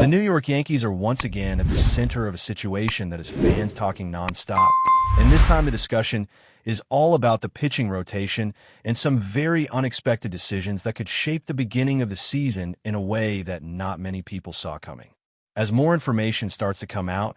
The New York Yankees are once again at the center of a situation that has fans talking nonstop. And this time the discussion is all about the pitching rotation and some very unexpected decisions that could shape the beginning of the season in a way that not many people saw coming. As more information starts to come out,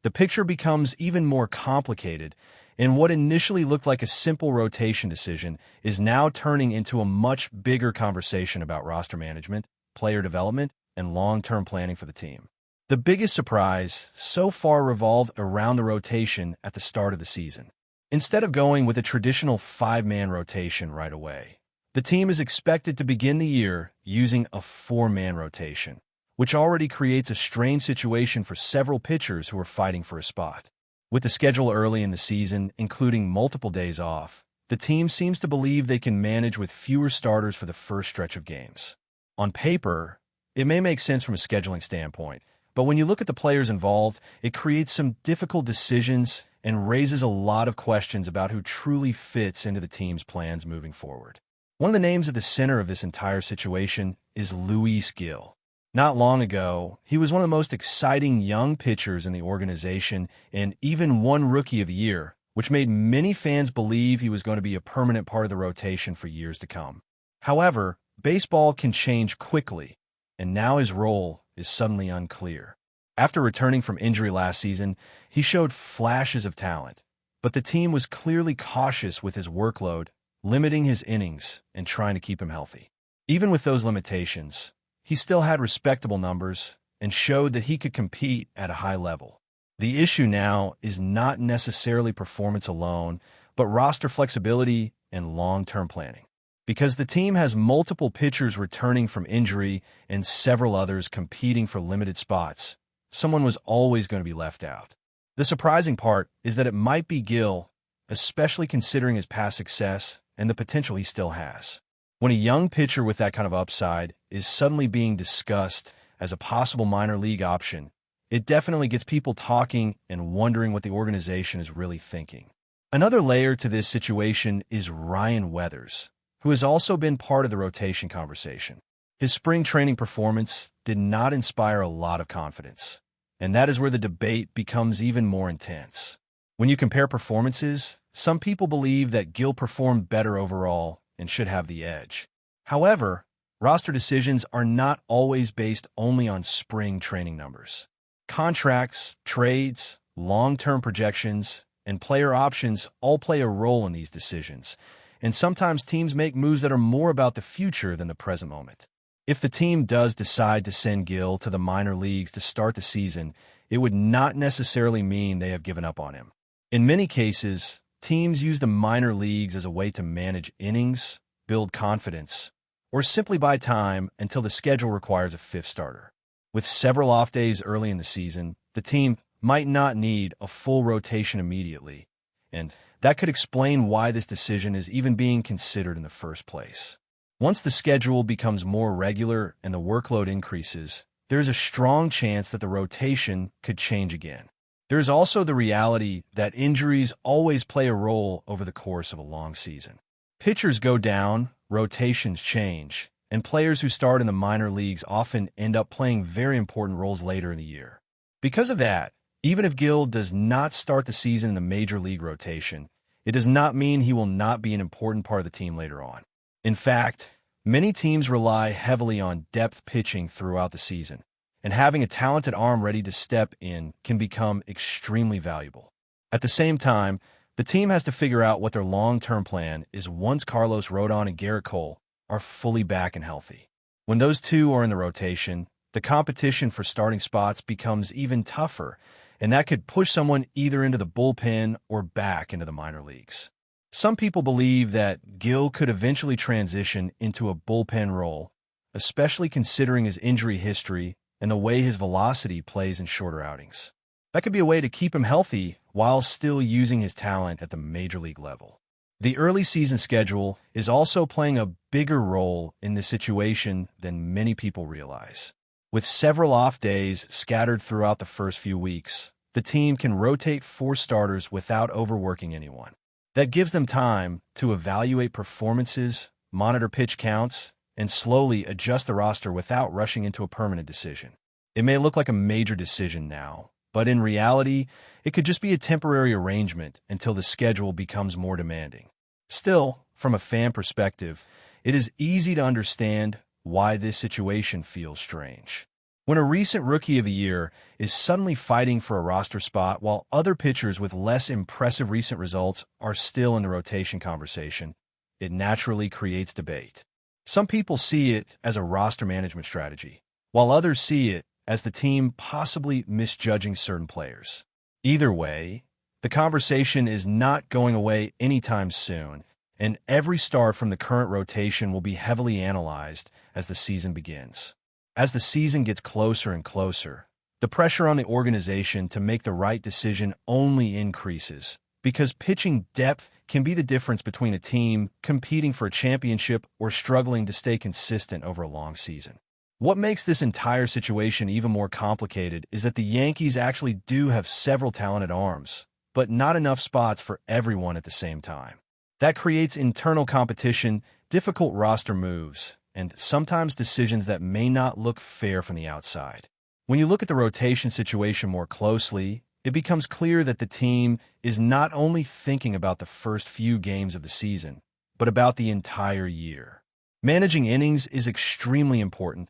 the picture becomes even more complicated, and what initially looked like a simple rotation decision is now turning into a much bigger conversation about roster management, player development, and long-term planning for the team. The biggest surprise so far revolved around the rotation at the start of the season. Instead of going with a traditional five-man rotation right away, the team is expected to begin the year using a four-man rotation, which already creates a strange situation for several pitchers who are fighting for a spot. With the schedule early in the season, including multiple days off, the team seems to believe they can manage with fewer starters for the first stretch of games. On paper, it may make sense from a scheduling standpoint, but when you look at the players involved, it creates some difficult decisions and raises a lot of questions about who truly fits into the team's plans moving forward. One of the names at the center of this entire situation is Luis Gil. Not long ago, he was one of the most exciting young pitchers in the organization and even won Rookie of the Year, which made many fans believe he was going to be a permanent part of the rotation for years to come. However, baseball can change quickly, and now his role is suddenly unclear. After returning from injury last season, he showed flashes of talent, but the team was clearly cautious with his workload, limiting his innings and trying to keep him healthy. Even with those limitations, he still had respectable numbers and showed that he could compete at a high level. The issue now is not necessarily performance alone, but roster flexibility and long-term planning. Because the team has multiple pitchers returning from injury and several others competing for limited spots, someone was always going to be left out. The surprising part is that it might be Gil, especially considering his past success and the potential he still has. When a young pitcher with that kind of upside is suddenly being discussed as a possible minor league option, it definitely gets people talking and wondering what the organization is really thinking. Another layer to this situation is Ryan Weathers, who has also been part of the rotation conversation. His spring training performance did not inspire a lot of confidence, and that is where the debate becomes even more intense. When you compare performances, some people believe that Gil performed better overall and should have the edge. However, roster decisions are not always based only on spring training numbers. Contracts, trades, long-term projections, and player options all play a role in these decisions, and sometimes teams make moves that are more about the future than the present moment. If the team does decide to send Gil to the minor leagues to start the season, it would not necessarily mean they have given up on him. In many cases, teams use the minor leagues as a way to manage innings, build confidence, or simply buy time until the schedule requires a fifth starter. With several off days early in the season, the team might not need a full rotation immediately, and that could explain why this decision is even being considered in the first place. Once the schedule becomes more regular and the workload increases, there is a strong chance that the rotation could change again. There is also the reality that injuries always play a role over the course of a long season. Pitchers go down, rotations change, and players who start in the minor leagues often end up playing very important roles later in the year. Because of that, even if Gil does not start the season in the major league rotation, it does not mean he will not be an important part of the team later on. In fact, many teams rely heavily on depth pitching throughout the season, and having a talented arm ready to step in can become extremely valuable. At the same time, the team has to figure out what their long-term plan is once Carlos Rodon and Garrett Cole are fully back and healthy. When those two are in the rotation, the competition for starting spots becomes even tougher, and that could push someone either into the bullpen or back into the minor leagues. Some people believe that Gil could eventually transition into a bullpen role, especially considering his injury history and the way his velocity plays in shorter outings. That could be a way to keep him healthy while still using his talent at the major league level. The early season schedule is also playing a bigger role in this situation than many people realize. With several off days scattered throughout the first few weeks, the team can rotate four starters without overworking anyone. That gives them time to evaluate performances, monitor pitch counts, and slowly adjust the roster without rushing into a permanent decision. It may look like a major decision now, but in reality, it could just be a temporary arrangement until the schedule becomes more demanding. Still, from a fan perspective, it is easy to understand why this situation feels strange. When a recent Rookie of the Year is suddenly fighting for a roster spot while other pitchers with less impressive recent results are still in the rotation conversation, it naturally creates debate. Some people see it as a roster management strategy, while others see it as the team possibly misjudging certain players. Either way, the conversation is not going away anytime soon, and every start from the current rotation will be heavily analyzed as the season begins. As the season gets closer and closer, the pressure on the organization to make the right decision only increases, because pitching depth can be the difference between a team competing for a championship or struggling to stay consistent over a long season. What makes this entire situation even more complicated is that the Yankees actually do have several talented arms, but not enough spots for everyone at the same time. That creates internal competition, difficult roster moves, and sometimes decisions that may not look fair from the outside. When you look at the rotation situation more closely, it becomes clear that the team is not only thinking about the first few games of the season, but about the entire year. Managing innings is extremely important,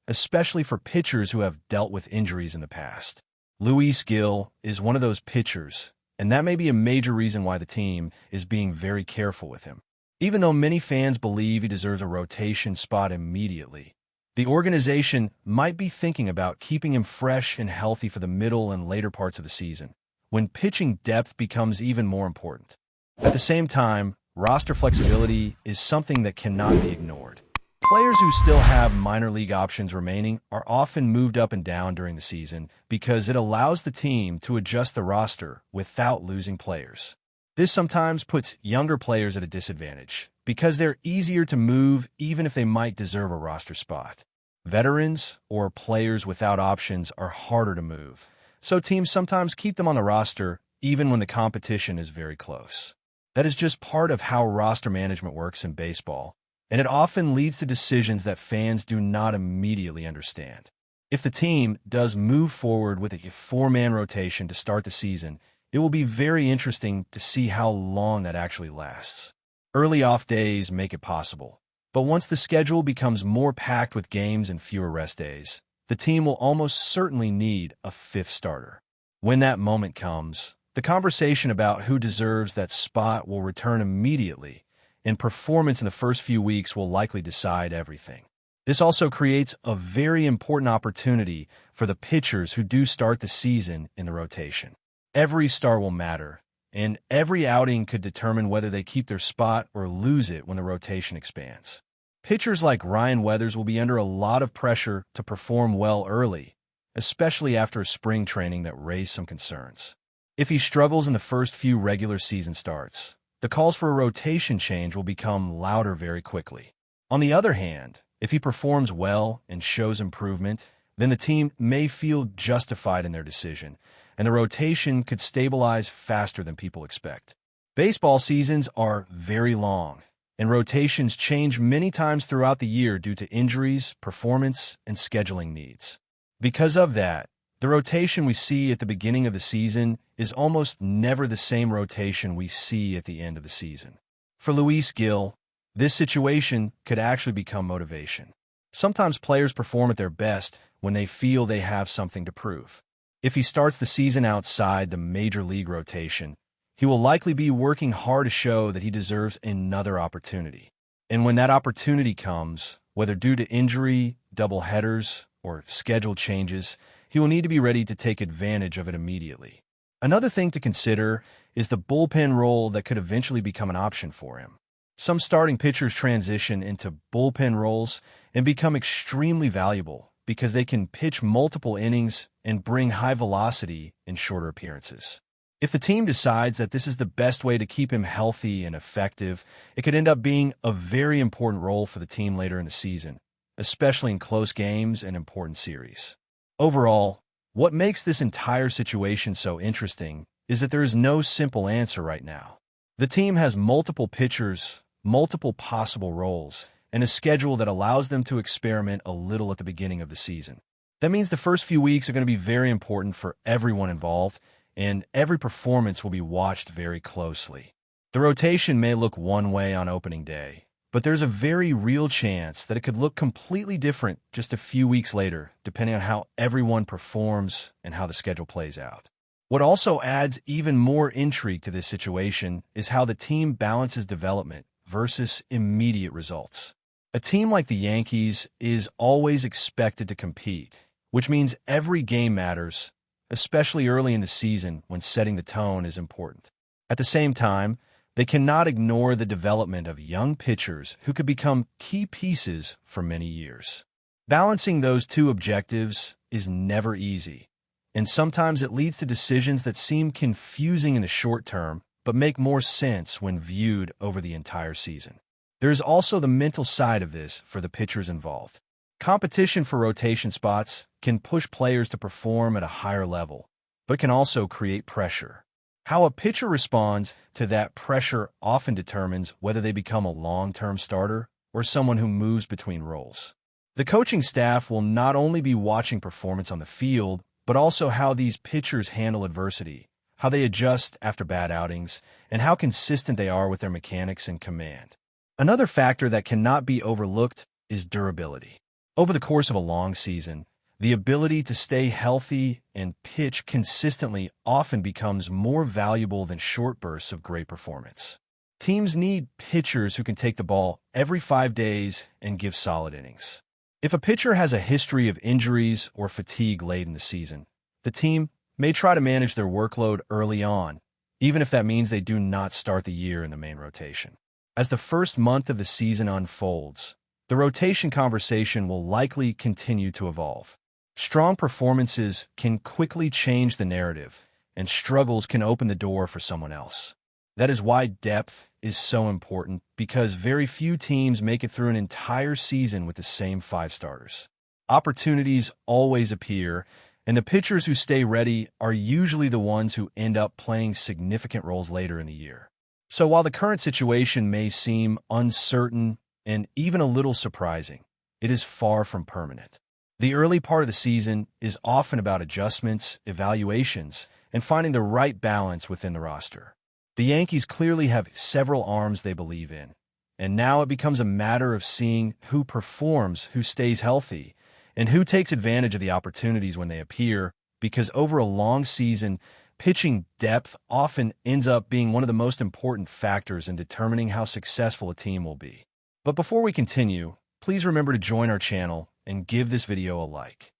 especially for pitchers who have dealt with injuries in the past. Luis Gil is one of those pitchers, and that may be a major reason why the team is being very careful with him. Even though many fans believe he deserves a rotation spot immediately, the organization might be thinking about keeping him fresh and healthy for the middle and later parts of the season, when pitching depth becomes even more important. At the same time, roster flexibility is something that cannot be ignored. Players who still have minor league options remaining are often moved up and down during the season because it allows the team to adjust the roster without losing players. This sometimes puts younger players at a disadvantage because they're easier to move even if they might deserve a roster spot. Veterans or players without options are harder to move, so teams sometimes keep them on the roster even when the competition is very close. That is just part of how roster management works in baseball, and it often leads to decisions that fans do not immediately understand. If the team does move forward with a four-man rotation to start the season, it will be very interesting to see how long that actually lasts. Early off days make it possible, but once the schedule becomes more packed with games and fewer rest days, the team will almost certainly need a fifth starter. When that moment comes, the conversation about who deserves that spot will return immediately, and performance in the first few weeks will likely decide everything. This also creates a very important opportunity for the pitchers who do start the season in the rotation. Every start will matter, and every outing could determine whether they keep their spot or lose it when the rotation expands. Pitchers like Ryan Weathers will be under a lot of pressure to perform well early, especially after a spring training that raised some concerns. If he struggles in the first few regular season starts, the calls for a rotation change will become louder very quickly. On the other hand, if he performs well and shows improvement, then the team may feel justified in their decision, and the rotation could stabilize faster than people expect. Baseball seasons are very long, and rotations change many times throughout the year due to injuries, performance, and scheduling needs. Because of that, the rotation we see at the beginning of the season is almost never the same rotation we see at the end of the season. For Luis Gil, this situation could actually become motivation. Sometimes players perform at their best when they feel they have something to prove. If he starts the season outside the major league rotation, he will likely be working hard to show that he deserves another opportunity. And when that opportunity comes, whether due to injury, doubleheaders, or schedule changes, he will need to be ready to take advantage of it immediately. Another thing to consider is the bullpen role that could eventually become an option for him. Some starting pitchers transition into bullpen roles and become extremely valuable because they can pitch multiple innings and bring high velocity in shorter appearances. If the team decides that this is the best way to keep him healthy and effective, it could end up being a very important role for the team later in the season, especially in close games and important series. Overall, what makes this entire situation so interesting is that there is no simple answer right now. The team has multiple pitchers, multiple possible roles, and a schedule that allows them to experiment a little at the beginning of the season. That means the first few weeks are going to be very important for everyone involved, and every performance will be watched very closely. The rotation may look one way on opening day, but there's a very real chance that it could look completely different just a few weeks later, depending on how everyone performs and how the schedule plays out. What also adds even more intrigue to this situation is how the team balances development versus immediate results. A team like the Yankees is always expected to compete, which means every game matters, especially early in the season when setting the tone is important. At the same time, they cannot ignore the development of young pitchers who could become key pieces for many years. Balancing those two objectives is never easy, and sometimes it leads to decisions that seem confusing in the short term but make more sense when viewed over the entire season. There is also the mental side of this for the pitchers involved. Competition for rotation spots can push players to perform at a higher level, but can also create pressure. How a pitcher responds to that pressure often determines whether they become a long-term starter or someone who moves between roles. The coaching staff will not only be watching performance on the field, but also how these pitchers handle adversity, how they adjust after bad outings, and how consistent they are with their mechanics and command. Another factor that cannot be overlooked is durability. Over the course of a long season, the ability to stay healthy and pitch consistently often becomes more valuable than short bursts of great performance. Teams need pitchers who can take the ball every 5 days and give solid innings. If a pitcher has a history of injuries or fatigue late in the season, the team may try to manage their workload early on, even if that means they do not start the year in the main rotation. As the first month of the season unfolds, the rotation conversation will likely continue to evolve. Strong performances can quickly change the narrative, and struggles can open the door for someone else. That is why depth is so important, because very few teams make it through an entire season with the same 5 starters. Opportunities always appear, and the pitchers who stay ready are usually the ones who end up playing significant roles later in the year. So while the current situation may seem uncertain and even a little surprising, it is far from permanent. The early part of the season is often about adjustments, evaluations, and finding the right balance within the roster. The Yankees clearly have several arms they believe in, and now it becomes a matter of seeing who performs, who stays healthy, and who takes advantage of the opportunities when they appear, because over a long season, pitching depth often ends up being one of the most important factors in determining how successful a team will be. But before we continue, please remember to join our channel and give this video a like.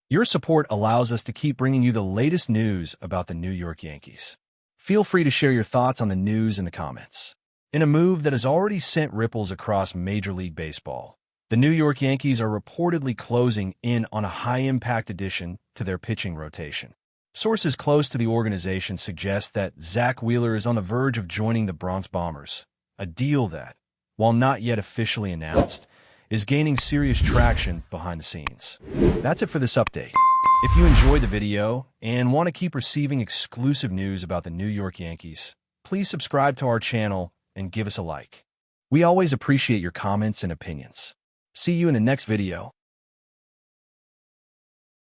Your support allows us to keep bringing you the latest news about the New York Yankees. Feel free to share your thoughts on the news in the comments. In a move that has already sent ripples across Major League Baseball, the New York Yankees are reportedly closing in on a high-impact addition to their pitching rotation. Sources close to the organization suggest that Zack is on the verge of joining the Bronx Bombers, a deal that, while not yet officially announced, is gaining serious traction behind the scenes. That's it for this update. If you enjoyed the video and want to keep receiving exclusive news about the New York Yankees, please subscribe to our channel and give us a like. We always appreciate your comments and opinions. See you in the next video.